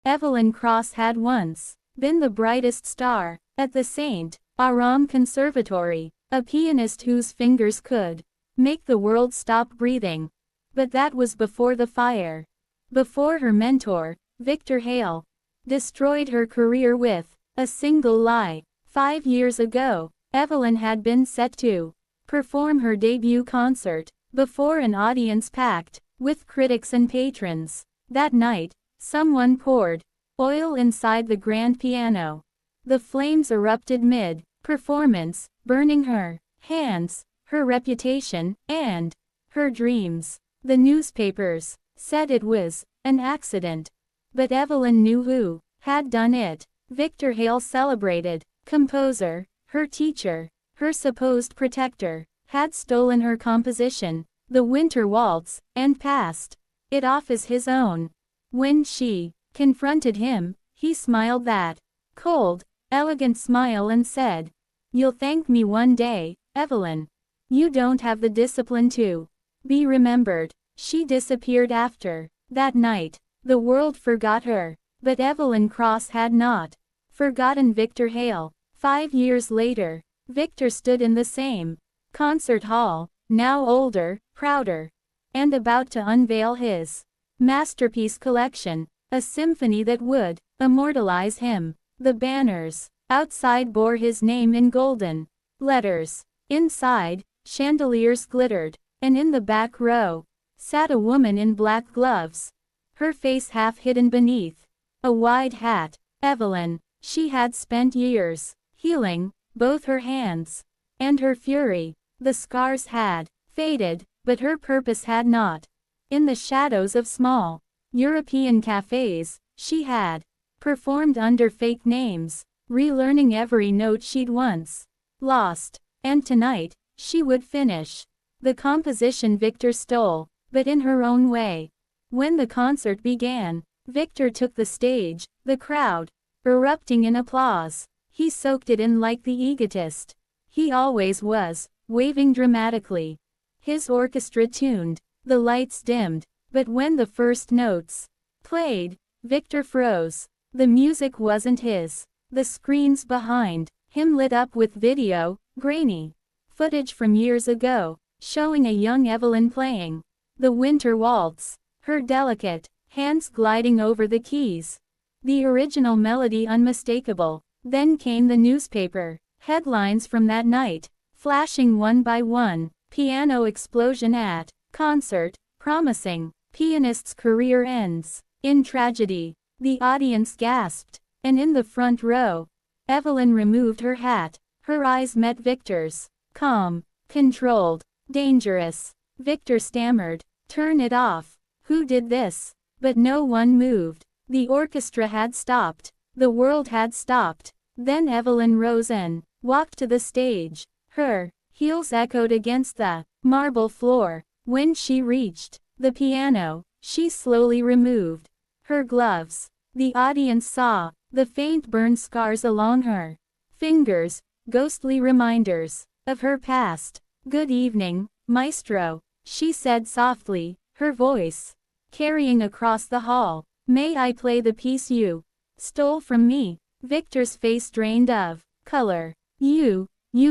Evelyn Cross had once been the brightest star at the St. Aram Conservatory, a pianist whose fingers could make the world stop breathing. But that was before the fire. Before her mentor, Victor Hale, destroyed her career with a single lie. 5 years ago, Evelyn had been set to perform her debut concert before an audience packed with critics and patrons. That night, someone poured oil inside the grand piano. The flames erupted mid-performance, burning her hands, her reputation, and her dreams. The newspapers said it was an accident. But Evelyn knew who had done it. Victor Hale, celebrated composer, her teacher, her supposed protector, had stolen her composition, the Winter Waltz, and passed it off as his own. When she confronted him, he smiled that cold, elegant smile and said, "You'll thank me one day, Evelyn. You don't have the discipline to be remembered." She disappeared after that night. The world forgot her, but Evelyn Cross had not forgotten Victor Hale. 5 years later, Victor stood in the same concert hall, now older, prouder, and about to unveil his masterpiece collection, a symphony that would immortalize him. The banners outside bore his name in golden letters. Inside, chandeliers glittered, and in the back row sat a woman in black gloves, her face half hidden beneath a wide hat. Evelyn. She had spent years healing both her hands and her fury. The scars had faded, but her purpose had not. In the shadows of small European cafes, she had performed under fake names, relearning every note she'd once lost. And tonight, she would finish the composition Victor stole, but in her own way. When the concert began, Victor took the stage, the crowd erupting in applause. He soaked it in like the egotist he always was, waving dramatically. His orchestra tuned, the lights dimmed, but when the first notes played, Victor froze. The music wasn't his. The screens behind him lit up with video, grainy footage from years ago, showing a young Evelyn playing the Winter Waltz, her delicate hands gliding over the keys. The original melody unmistakable. Then came the newspaper headlines from that night, flashing one by one. Piano explosion at concert, promising pianist's career ends in tragedy. The audience gasped, and in the front row, Evelyn removed her hat. Her eyes met Victor's. Calm, controlled, dangerous. Victor stammered, "Turn it off. Who did this?" But no one moved. The orchestra had stopped. The world had stopped. Then Evelyn rose and walked to the stage. Her heels echoed against the marble floor. When she reached the piano, she slowly removed her gloves. The audience saw the faint burn scars along her fingers, ghostly reminders of her past. "Good evening, maestro," she said softly, her voice carrying across the hall. "May I play the piece you stole from me?" Victor's face drained of color. You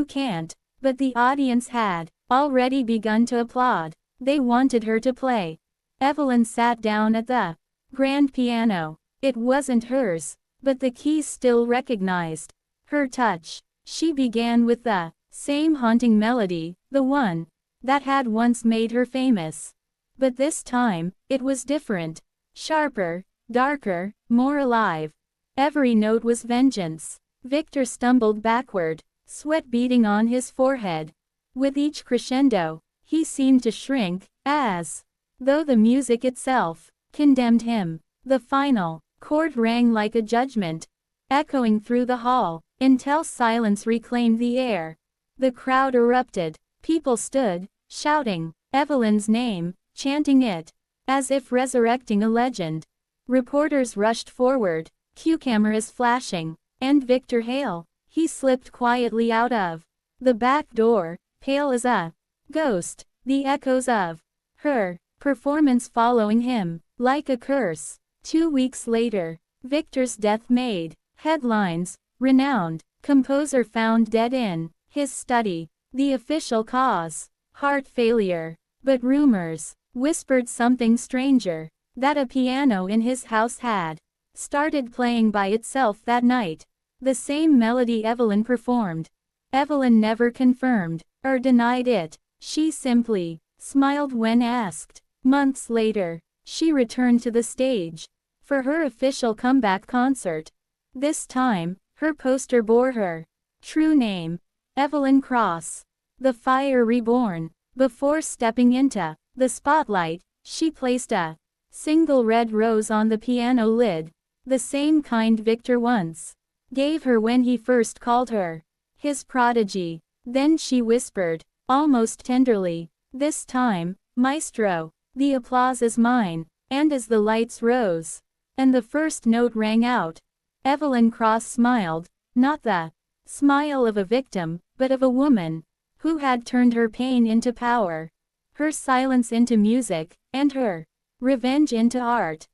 can't." But the audience had already begun to applaud. They wanted her to play. Evelyn sat down at the grand piano. It wasn't hers, but the keys still recognized her touch. She began with the same haunting melody, the one that had once made her famous. But this time, it was different. Sharper, darker, more alive. Every note was vengeance. Victor stumbled backward, sweat beading on his forehead. With each crescendo, he seemed to shrink, as though the music itself condemned him. The final chord rang like a judgment, echoing through the hall, until silence reclaimed the air. The crowd erupted. People stood, shouting Evelyn's name, chanting it, as if resurrecting a legend. Reporters rushed forward, cue cameras flashing, and Victor Hale. He slipped quietly out of the back door, pale as a ghost, the echoes of her performance following him like a curse. 2 weeks later, Victor's death made headlines. Renowned composer found dead in his study. The official cause, heart failure. But rumors whispered something stranger, that a piano in his house had started playing by itself that night. The same melody Evelyn performed. Evelyn never confirmed or denied it. She simply smiled when asked. Months later, she returned to the stage for her official comeback concert. This time, her poster bore her true name, Evelyn Cross, the Fire Reborn. Before stepping into the spotlight, she placed a single red rose on the piano lid, the same kind Victor once gave her when he first called her his prodigy. Then she whispered, almost tenderly, "This time, maestro, the applause is mine." And as the lights rose, and the first note rang out, Evelyn Cross smiled, not the smile of a victim, but of a woman who had turned her pain into power, her silence into music, and her revenge into art.